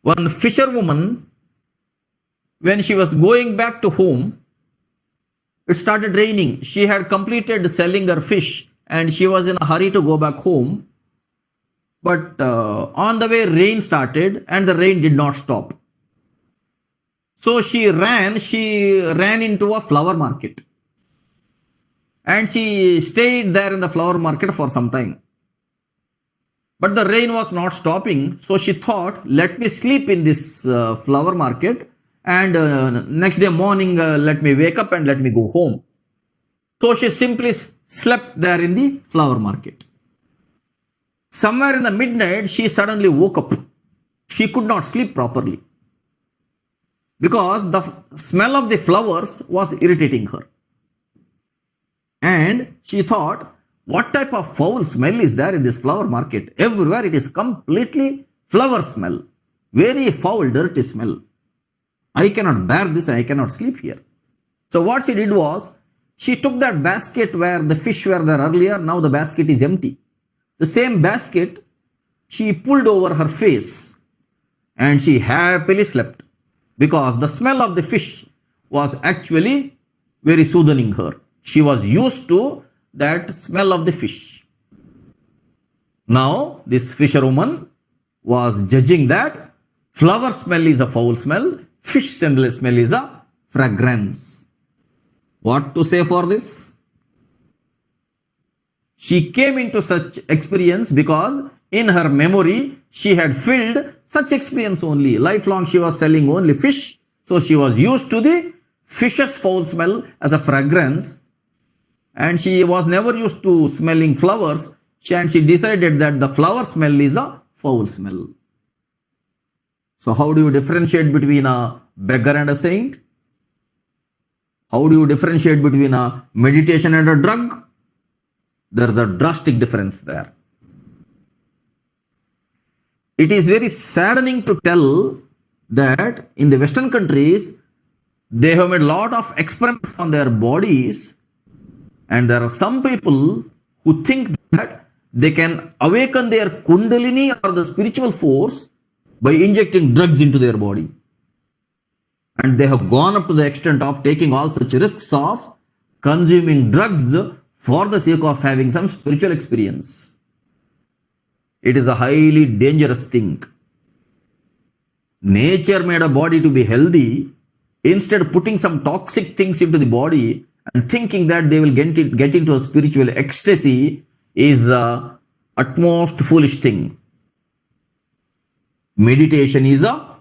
One fisherwoman, when she was going back to home, it started raining. She had completed selling her fish and she was in a hurry to go back home. But on the way, rain started and the rain did not stop. So she ran into a flower market. And she stayed there in the flower market for some time. But the rain was not stopping. So she thought, let me sleep in this flower market. And next day morning, let me wake up and let me go home. So she simply slept there in the flower market. Somewhere in the midnight, she suddenly woke up. She could not sleep properly because the smell of the flowers was irritating her. And she thought, what type of foul smell is there in this flower market? Everywhere it is completely flower smell. Very foul, dirty smell. I cannot bear this. I cannot sleep here. So what she did was, she took that basket where the fish were there earlier. Now the basket is empty. The same basket she pulled over her face and she happily slept because the smell of the fish was actually very soothing her. She was used to that smell of the fish. Now this fisherwoman was judging that flower smell is a foul smell, fish smell is a fragrance. What to say for this? She came into such experience because in her memory, she had filled such experience only. Lifelong she was selling only fish. So she was used to the fish's foul smell as a fragrance. And she was never used to smelling flowers. And she decided that the flower smell is a foul smell. So how do you differentiate between a beggar and a saint? How do you differentiate between a meditation and a drug? There's a drastic difference there. It is very saddening to tell that in the Western countries, they have made a lot of experiments on their bodies, and there are some people who think that they can awaken their kundalini or the spiritual force by injecting drugs into their body. And they have gone up to the extent of taking all such risks of consuming drugs for the sake of having some spiritual experience. It is a highly dangerous thing. Nature made a body to be healthy. Instead, putting some toxic things into the body and thinking that they will get into a spiritual ecstasy is the utmost foolish thing. Meditation is a